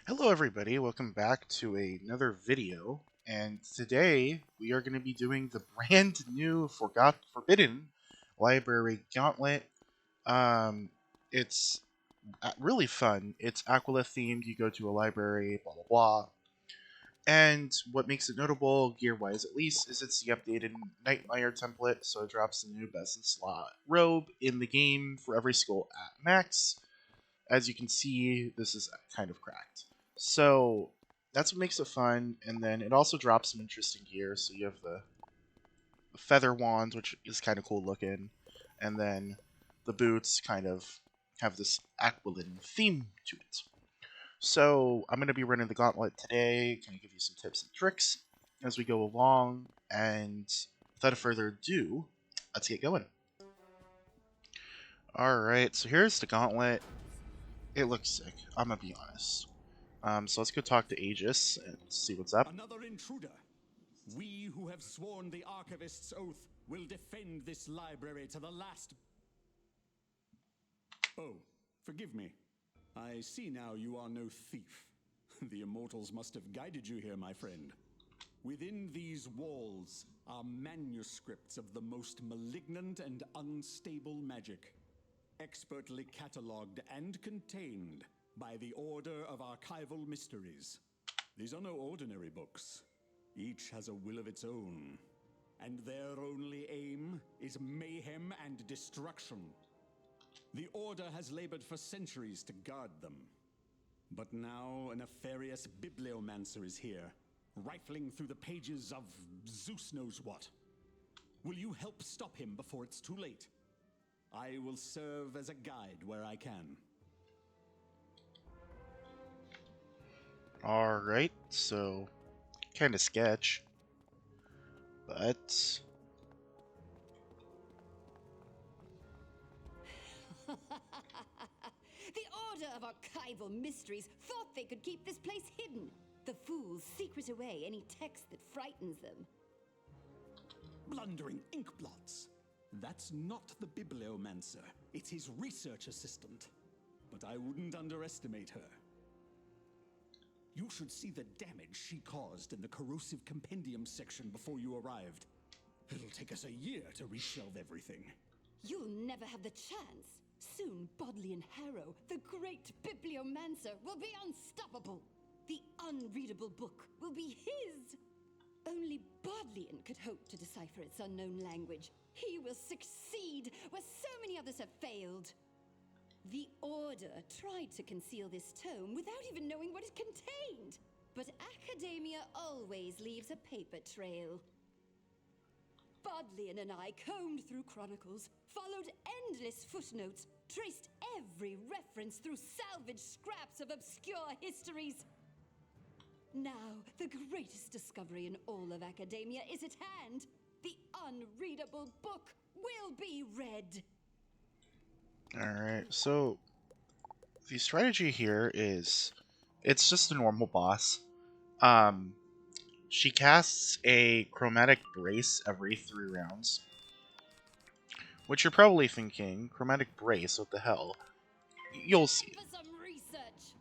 Hello everybody, welcome back to another video, and today we are going to be doing the brand new Forbidden Library Gauntlet. Um, it's really fun. It's Aquila themed, you go to a library, blah blah blah. And what makes it notable, gear-wise at least, is it's the updated Night Mire template, so it drops the new best in slot robe in the game for every skill at max. As you can see, this is kind of cracked. So that's what makes it fun, and then it also drops some interesting gear. So you have the feather wand, which is kind of cool looking, and then the boots kind of have this Aquilin theme to it. So I'm going to be running the gauntlet today, kind of give you some tips and tricks as we go along, and without further ado, let's get going. Alright, so here's the gauntlet. It looks sick, I'm gonna be honest. So let's go talk to Aegis and see what's up. Another intruder. We who have sworn the Archivist's oath will defend this library to the last. Oh, forgive me. I see now you are no thief. The Immortals must have guided you here, my friend. Within these walls are manuscripts of the most malignant and unstable magic, expertly catalogued and contained by the Order of Archival Mysteries. These are no ordinary books. Each has a will of its own, and their only aim is mayhem and destruction. The Order has labored for centuries to guard them. But now a nefarious bibliomancer is here, rifling through the pages of Zeus knows what. Will you help stop him before it's too late? I will serve as a guide where I can. Alright, so kind of sketch, but The Order of Archival Mysteries thought they could keep this place hidden. The fools secret away any text that frightens them. Blundering inkblots. That's not the bibliomancer. It's his research assistant. But I wouldn't underestimate her. You should see the damage she caused in the corrosive compendium section before you arrived. It'll take us a year to reshelve everything. You'll never have the chance. Soon, Bodleian Harrow, the great bibliomancer, will be unstoppable. The unreadable book will be his. Only Bodleian could hope to decipher its unknown language. He will succeed where so many others have failed. The Order tried to conceal this tome without even knowing what it contained. But academia always leaves a paper trail. Bodleian and I combed through chronicles, followed endless footnotes, traced every reference through salvaged scraps of obscure histories. Now, the greatest discovery in all of academia is at hand. The unreadable book will be read. alright, so the strategy here is it's just a normal boss. She casts a chromatic brace every 3 rounds. Which you're probably thinking, chromatic brace, what the hell? You'll see. For some research.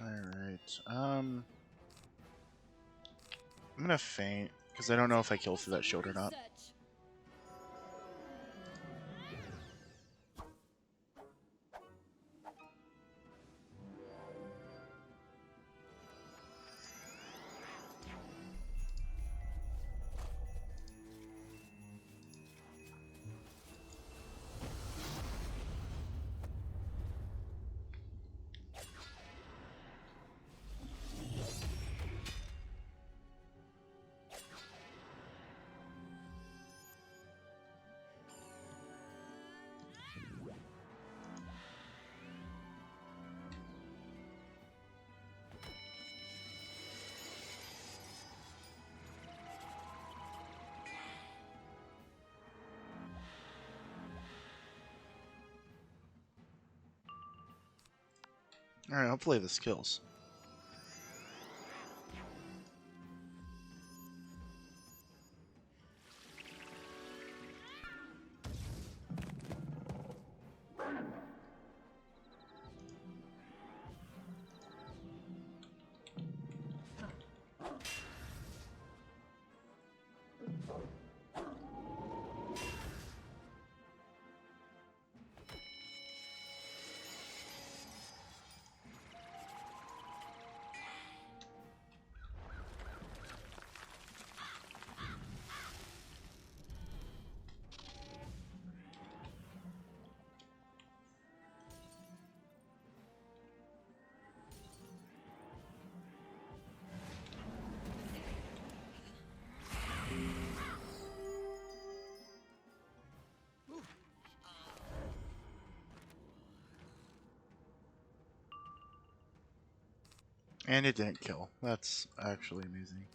Alright, I'm gonna faint, because I don't know if I kill through that shield or not. Research. Alright, hopefully this kills. And it didn't kill. That's actually amazing.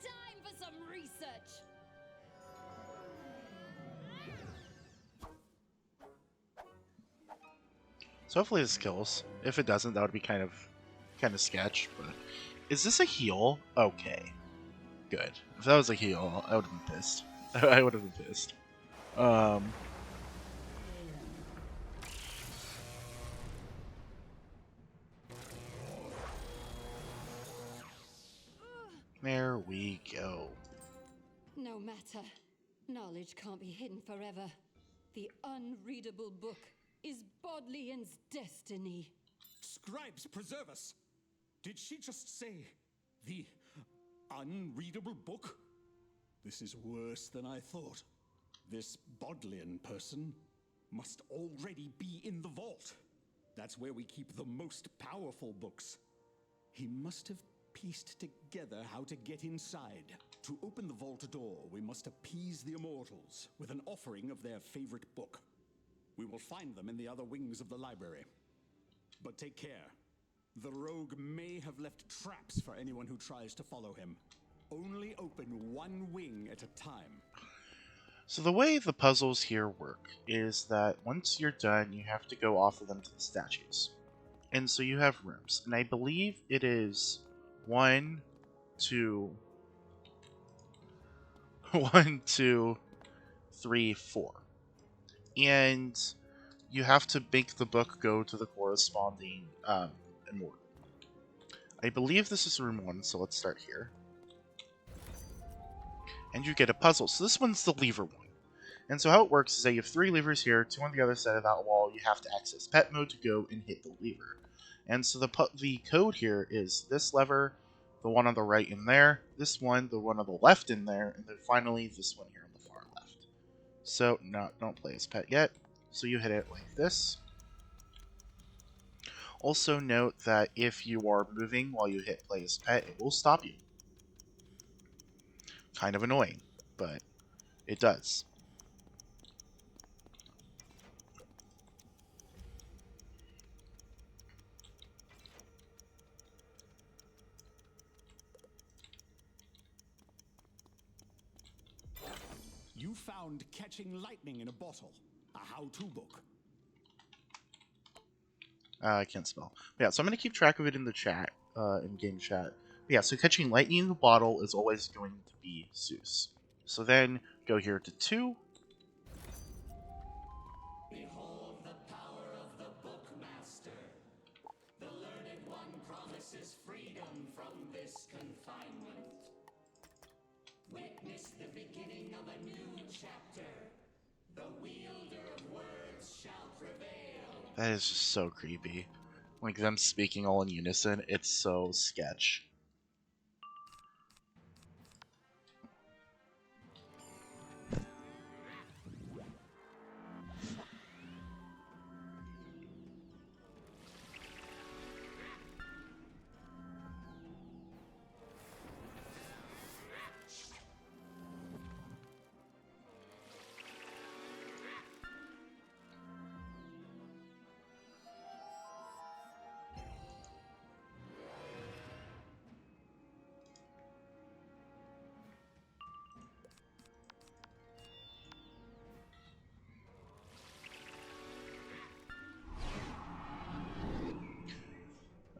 Time for some research. So hopefully this kills. If it doesn't, that would be kind of sketch. But is this a heal? Okay, good. If that was a heal, I would have been pissed. I would have been pissed. There we go. No matter. Knowledge can't be hidden forever. The unreadable book is Bodleian's destiny. Scribes, preserve us! Did she just say the unreadable book? This is worse than I thought. This Bodleian person must already be in the vault. That's where we keep the most powerful books. He must have pieced together how to get inside. To open the vault door, we must appease the immortals with an offering of their favorite book. We will find them in the other wings of the library. But take care. The rogue may have left traps for anyone who tries to follow him. Only open one wing at a time. So the way the puzzles here work is that once you're done, you have to go offer them to the statues. And so you have rooms. And I believe it is 1, 2, 1, 2, 3, 4. And you have to make the book go to the corresponding immortal. I believe this is room 1, so let's start here. And you get a puzzle. So this one's the lever one. And so how it works is that you have 3 levers here, 2 on the other side of that wall. You have to access pet mode to go and hit the lever. And so the code here is this lever, the one on the right in there, this one, the one on the left in there, and then finally this one here on the far left. So don't play as pet yet. So you hit it like this. Also note that if you are moving while you hit play as pet, it will stop you. Kind of annoying, but it does. You found Catching Lightning in a Bottle, a how-to book. I can't spell. But yeah, so I'm going to keep track of it in the chat, in-game chat. But yeah, so Catching Lightning in the Bottle is always going to be Zeus. So then, go here to 2. Behold the power of the Bookmaster. The learned one promises freedom from this confinement. Witness the beginning of a new chapter. The wielder of words shall prevail. That is just so creepy. Like them speaking all in unison, it's so sketch.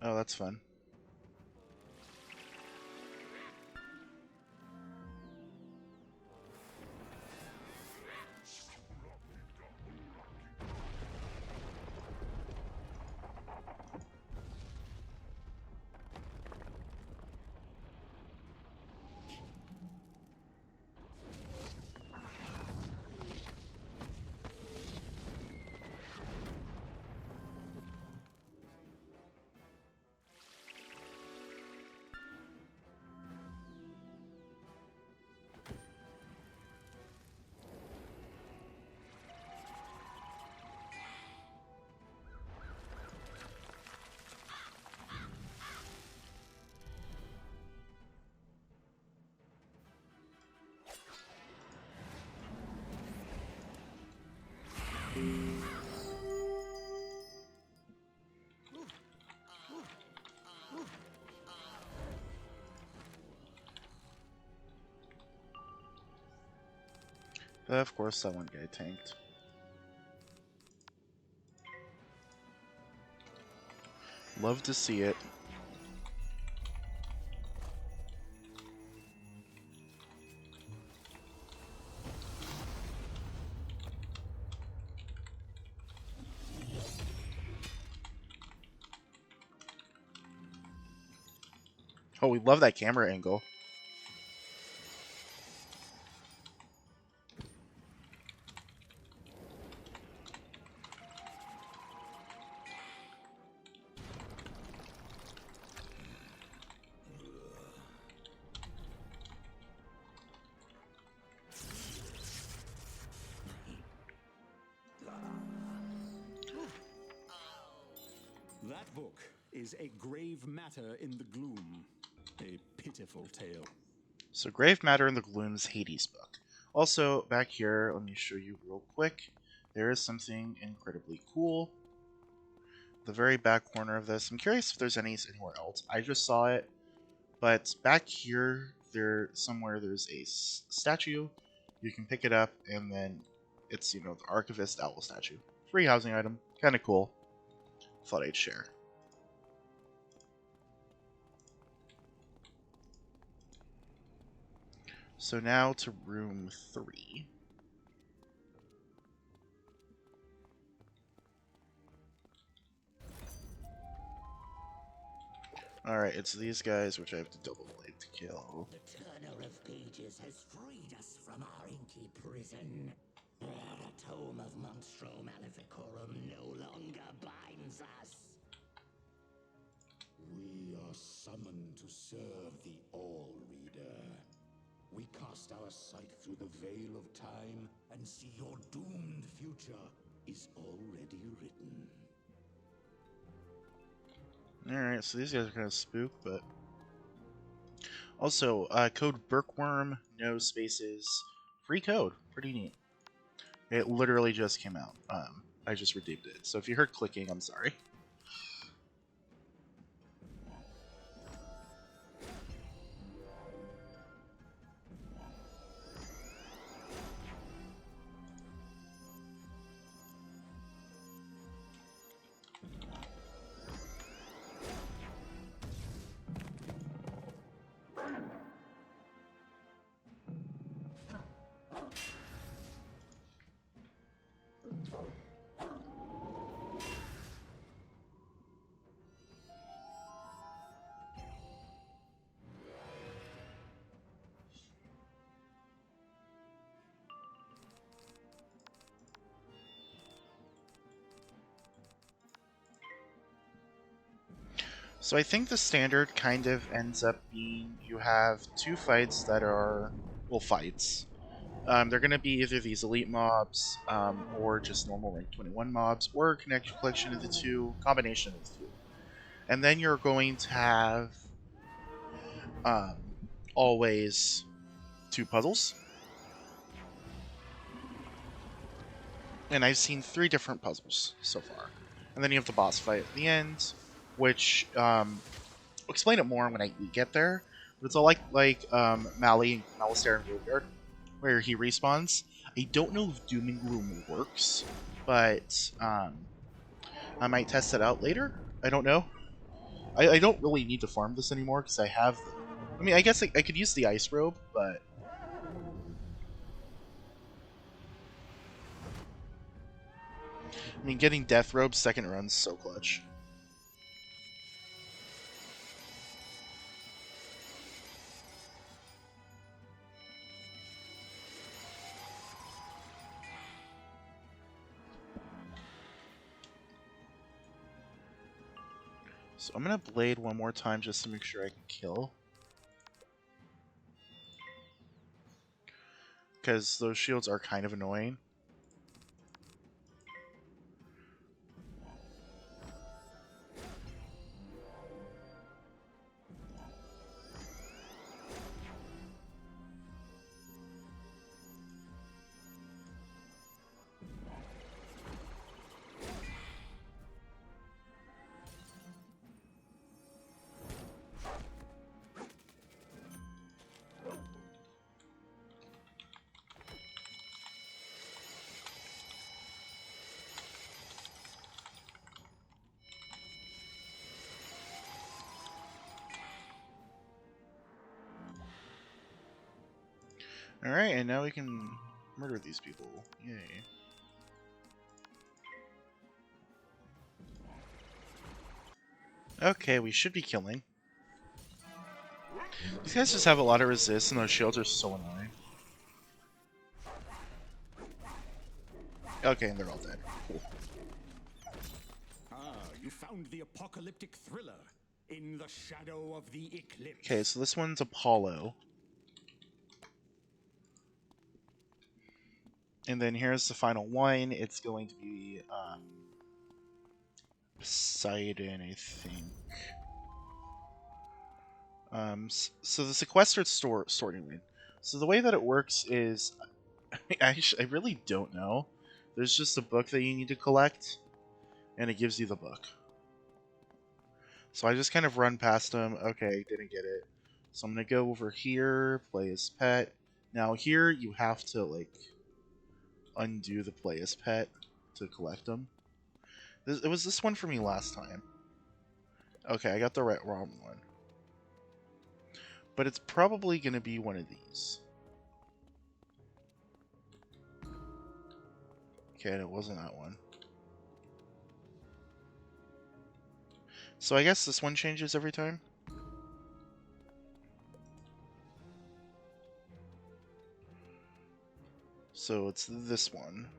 Oh, that's fun. Of course, that one guy tanked. Love to see it. Oh, we love that camera angle. That book is a grave matter in the gloom. A pitiful tale. So, Grave Matter in the Gloom's Hades book. Also, back here, let me show you real quick. There is something incredibly cool. The very back corner of this. I'm curious if there's anywhere else. I just saw it, but back here, there's a statue. You can pick it up, and then it's the Archivist Owl statue. Free housing item, kind of cool. Thought I'd share. So now to room 3. Alright, it's these guys which I have to double blade to kill. The turner of pages has freed us from our inky prison. The tome of Monstro Maleficorum no longer binds us. We are summoned to serve the All-Reader. We cast our sight through the veil of time and see your doomed future is already written. Alright, so these guys are kind of spook, but... Also, code Bookworm, no spaces, free code. Pretty neat. It literally just came out. I just redeemed it. So if you heard clicking, I'm sorry. So I think the standard kind of ends up being you have 2 fights that are, well, fights. They're going to be either these elite mobs, or just normal rank 21 mobs, or a collection of the two, combination of the two. And then you're going to have always 2 puzzles. And I've seen 3 different puzzles so far. And then you have the boss fight at the end, which I'll explain it more when we get there. But it's all like Malistaire and Graveyard, where he respawns. I don't know if Doom and Gloom works, but I might test it out later. I don't know. I don't really need to farm this anymore because I have... I mean, I guess I could use the ice robe, but... I mean, getting death robe second run's so clutch. So I'm gonna blade one more time just to make sure I can kill. Because those shields are kind of annoying. Alright, and now we can murder these people. Yay. Okay, we should be killing. These guys just have a lot of resist, and those shields are so annoying. Okay, and they're all dead. Cool. Ah, you found the apocalyptic thriller in the shadow of the eclipse. Okay, so this one's Apollo. And then here's the final one. It's going to be Poseidon, I think. So the sequestered sorting lane. So the way that it works is, I really don't know. There's just a book that you need to collect, and it gives you the book. So I just kind of run past them. Okay, didn't get it. So I'm gonna go over here, play as pet. Now here you have to like undo the play as pet to collect them. It was this one for me last time. Okay, I got the wrong one. But it's probably going to be one of these. Okay, and it wasn't that one. So I guess this one changes every time? So it's this one.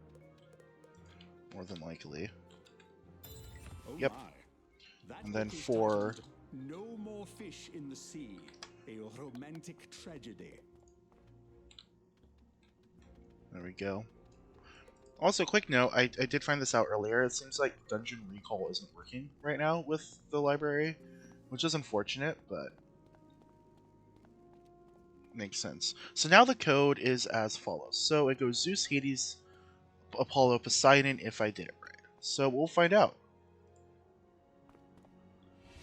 More than likely. Oh Yep. My. And then book is for... titled No More Fish in the Sea, a romantic tragedy. There we go. Also, quick note, I did find this out earlier. It seems like Dungeon Recall isn't working right now with the library, which is unfortunate, but makes sense. So now the code is as follows. So it goes Zeus, Hades, Apollo, Poseidon, if I did it right. So we'll find out.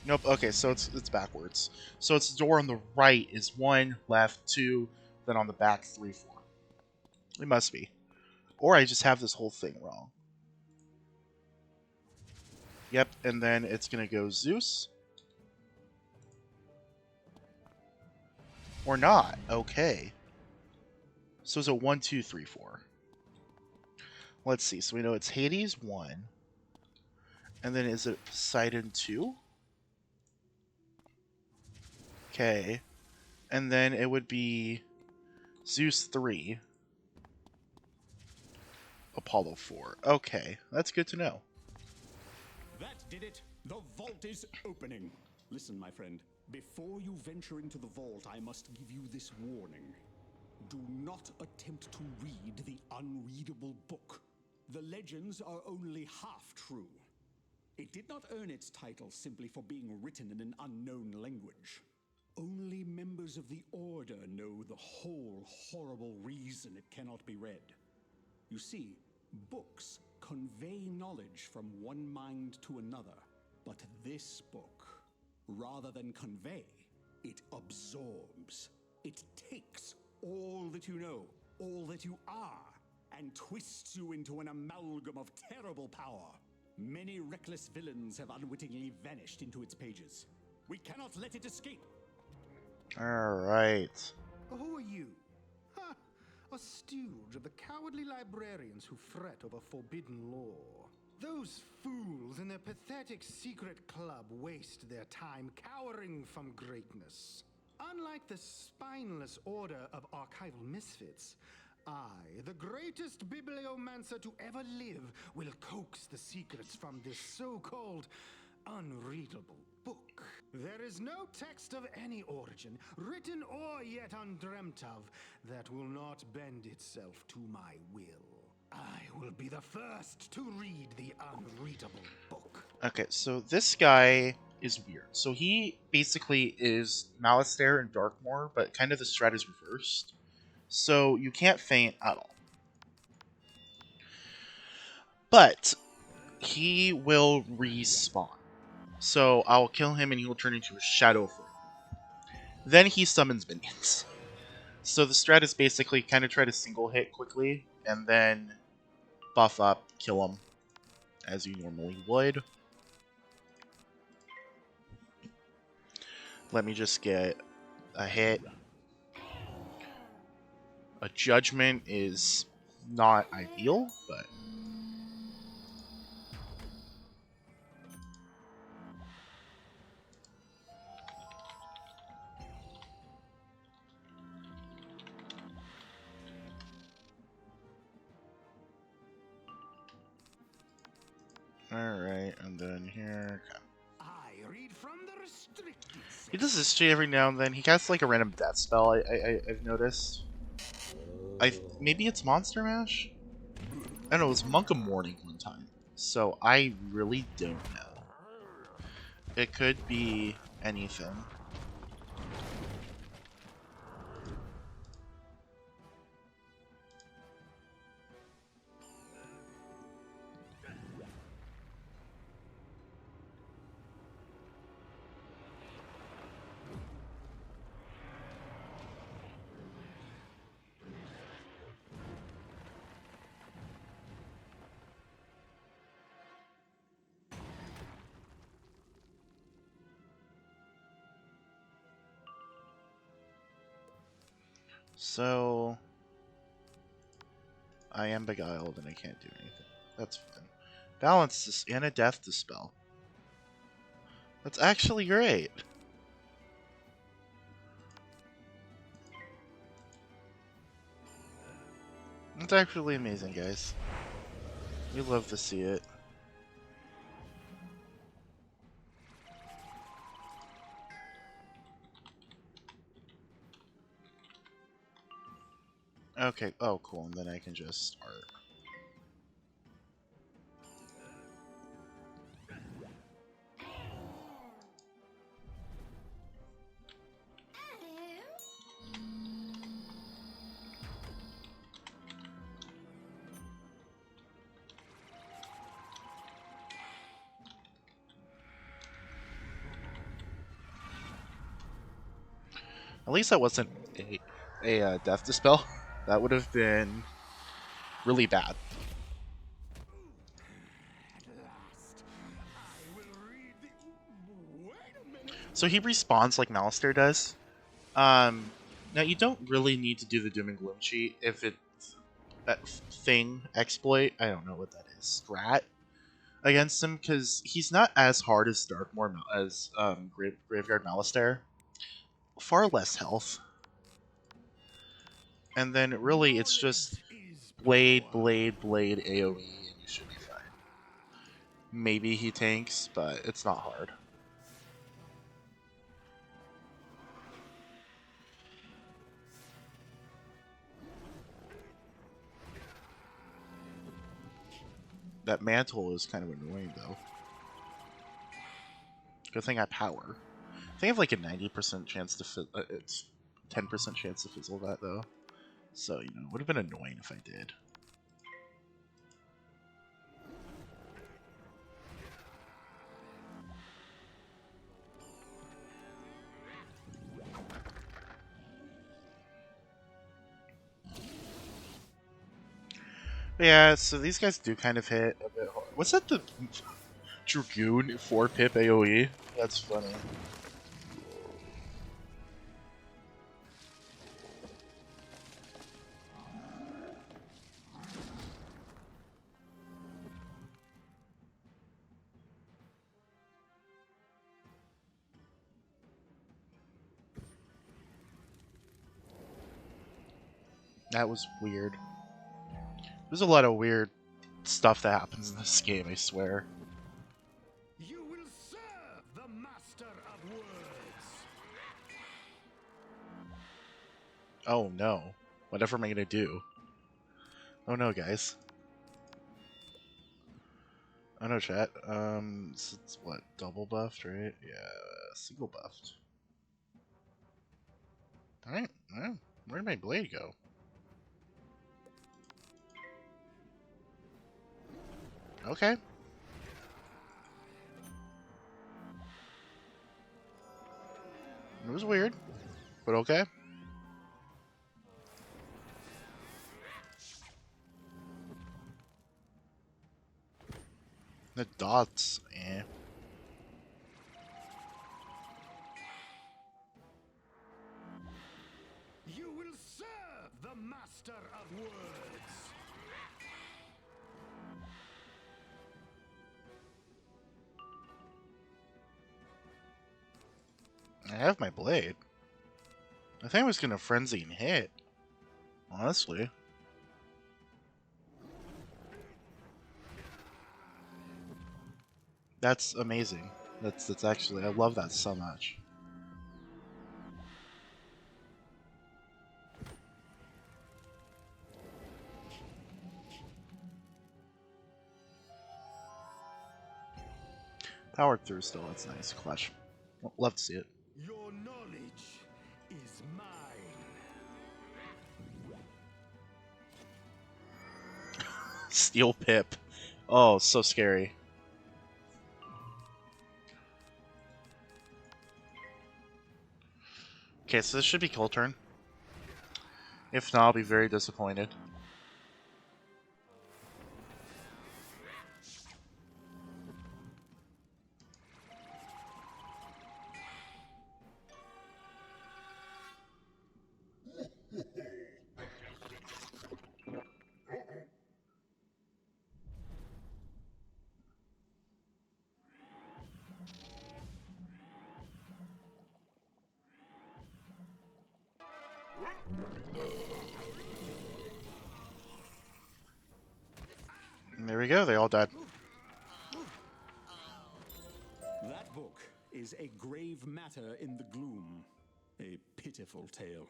Nope, okay, so it's backwards. So it's the door on the right is 1, left 2, then on the back 3, 4. It must be. Or I just have this whole thing wrong. Yep, and then it's going to go Zeus. Or not. Okay. So it's a 1, 2, 3, 4. Let's see. So we know it's Hades 1. And then is it Poseidon 2? Okay. And then it would be Zeus 3. Apollo 4. Okay. That's good to know. That did it. The vault is opening. Listen, my friend. Before you venture into the vault, I must give you this warning. Do not attempt to read the unreadable book. The legends are only half true. It did not earn its title simply for being written in an unknown language. Only members of the Order know the whole horrible reason it cannot be read. You see, books convey knowledge from one mind to another, but this book, rather than convey, it absorbs. It takes all that you know, all that you are, and twists you into an amalgam of terrible power. Many reckless villains have unwittingly vanished into its pages. We cannot let it escape. Alright. Who are you? Ha! A stooge of the cowardly librarians who fret over forbidden lore. Those fools in their pathetic secret club waste their time cowering from greatness. Unlike the spineless order of archival misfits, I, the greatest bibliomancer to ever live, will coax the secrets from this so-called unreadable book. There is no text of any origin, written or yet undreamt of, that will not bend itself to my will. I will be the first to read the unreadable book. Okay, so this guy is weird. So he basically is Malistaire and Darkmoor, but kind of the strat is reversed. So you can't feint at all. But he will respawn. So I'll kill him and he will turn into a shadow form. Then he summons minions. So the strat is basically kind of try to single hit quickly and then buff up, kill him as you normally would. Let me just get a hit. A judgment is not ideal, but alright, and then here. Okay. I read from the restricted He does this shit every now and then. He casts like a random death spell. I've noticed. Maybe it's Monster Mash. I don't know. It was Monk of Morning one time, so I really don't know. It could be anything. So I am beguiled and I can't do anything. That's fine. Balance this and a death dispel. That's actually great. It's actually amazing, guys. We love to see it. Okay, oh cool, and then I can just start. At least that wasn't a death dispel. That would have been really bad. So he respawns like Malistaire does. Now you don't really need to do the Doom and Gloom cheat if it's that thing exploit. I don't know what that is. Strat against him because he's not as hard as Darkmoor as Graveyard Malistaire. Far less health. And then really it's just blade, blade, blade, AoE, and you should be fine. Maybe he tanks, but it's not hard. That mantle is kind of annoying though. Good thing I power. I think I have like a 90% chance to it's 10% chance to fizzle that though. So, you know, it would have been annoying if I did. But yeah, so these guys do kind of hit a bit hard. What's that, the Dragoon 4-pip AoE? That's funny. That was weird. There's a lot of weird stuff that happens in this game, I swear. You will serve the Master of Words. Oh no. Whatever am I gonna do? Oh no, guys. Oh no, chat. It's what, double buffed, right? Yeah, single buffed. Alright, well, where'd my blade go? Okay. It was weird, but okay. The dots, eh. You will serve the Master of Words. I have my blade. I think I was gonna frenzy and hit. Honestly. That's amazing. That's actually, I love that so much. Powered through still, that's nice. Clutch. Love to see it. Your knowledge is mine. Steel Pip. Oh, so scary. Okay, so this should be kill turn. If not, I'll be very disappointed. And there we go, they all died. That book is a grave matter in the gloom. A pitiful tale.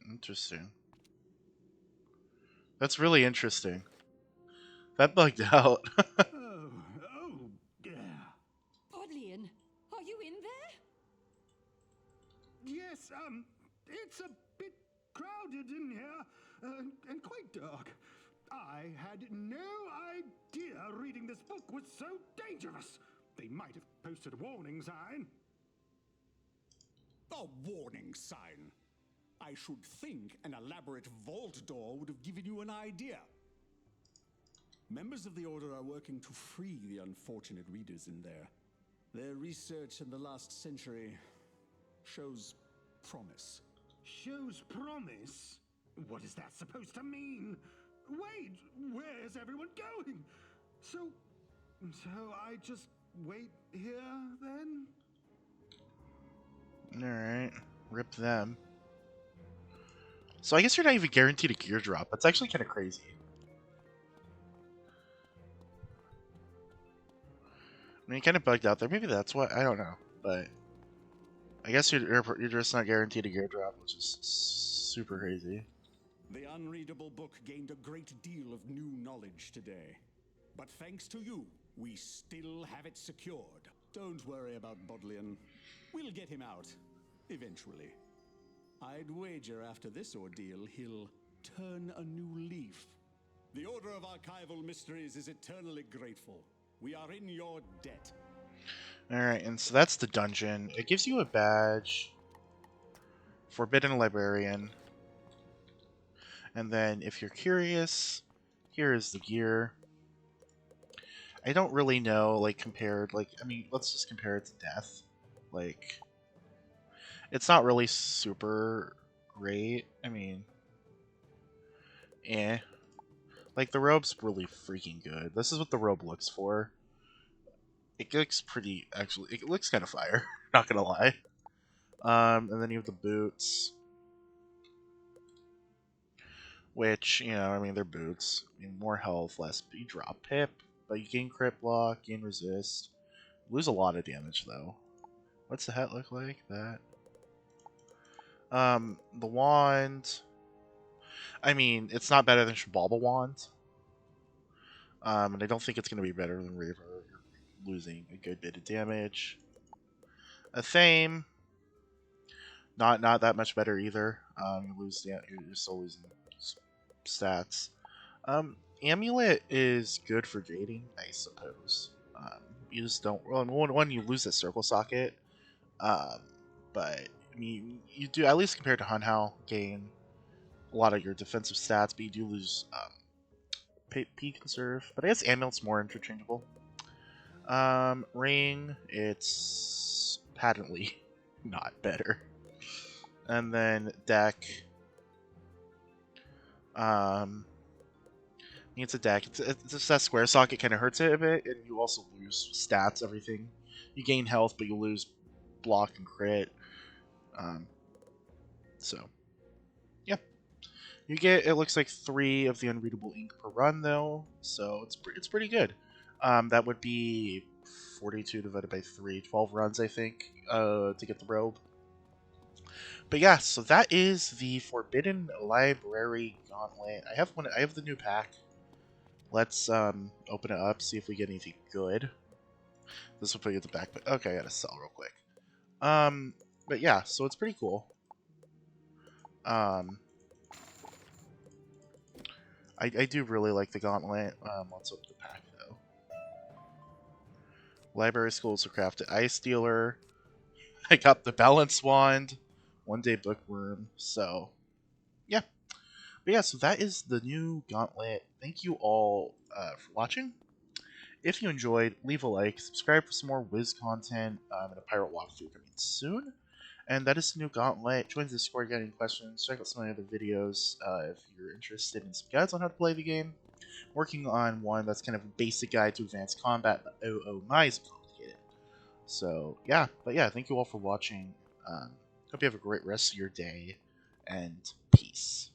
Interesting. That's really interesting. That bugged out. Yeah. Bodleian, are you in there? Yes, it's a bit crowded in here, and quite dark. I had no idea reading this book was so dangerous. They might have posted a warning sign. A warning sign. I should think an elaborate vault door would have given you an idea. Members of the Order are working to free the unfortunate readers in there. Their research in the last century shows promise. Shows promise? What is that supposed to mean? Wait, where's everyone going? So I just wait here then? Alright. Rip them. So I guess you're not even guaranteed a gear drop. That's actually kind of crazy. I mean, kind of bugged out there. Maybe that's what, I don't know. But I guess you're just not guaranteed a gear drop, which is super crazy. The unreadable book gained a great deal of new knowledge today. But thanks to you, we still have it secured. Don't worry about Bodleian. We'll get him out, eventually. I'd wager after this ordeal, he'll turn a new leaf. The Order of Archival Mysteries is eternally grateful. We are in your debt. Alright, and so that's the dungeon. It gives you a badge. Forbidden Librarian. And then, if you're curious, here is the gear. I don't really know, like, compared, like, I mean, let's just compare it to Death. Like, it's not really super great. I mean, eh. Like, the robe's really freaking good. This is what the robe looks for. It looks pretty, actually, it looks kind of fire, not gonna lie. And then you have the boots. which, you know, I mean, they're boots. I mean, more health, less you drop pip, but you gain crit block, gain resist. Lose a lot of damage though. What's the hat look like? That. The wand. I mean, it's not better than Shabalba wand. And I don't think it's going to be better than Reaver. You're losing a good bit of damage. A Thame. Not that much better either. You lose, yeah, you're still losing stats. Amulet is good for gating, I suppose. You just don't. Well, one you lose that circle socket, but I mean, you do, at least compared to Hunhow, gain a lot of your defensive stats, but you do lose P conserve. But I guess Amulet's more interchangeable. Ring, it's patently not better. And then deck. It's a deck. It's just that square socket kind of hurts it a bit, and you also lose stats, everything. You gain health, but you lose block and crit. So, yeah. You get, it looks like 3 of the unreadable ink per run, though, so it's pretty good. That would be 42 divided by 3, 12 runs, I think, to get the robe. But yeah, so that is the Forbidden Library Gauntlet. I have the new pack. Let's open it up, see if we get anything good. This will put you at the back. But okay, I gotta sell real quick. But yeah, so it's pretty cool. I do really like the Gauntlet. Let's open the pack though. Library Schools to Crafted Ice Dealer. I got the Balance Wand. One Day Bookworm. So, yeah. But yeah, so that is the new Gauntlet. Thank you all for watching. If you enjoyed, leave a like, subscribe for some more Wiz content, and a pirate walkthrough coming soon. And that is the new Gauntlet. Join the Discord, get any questions, check out some of the other videos if you're interested in some guides on how to play the game. Working on one that's kind of a basic guide to advanced combat, but oh my, is complicated. So, yeah. But yeah, thank you all for watching. Hope you have a great rest of your day, and peace.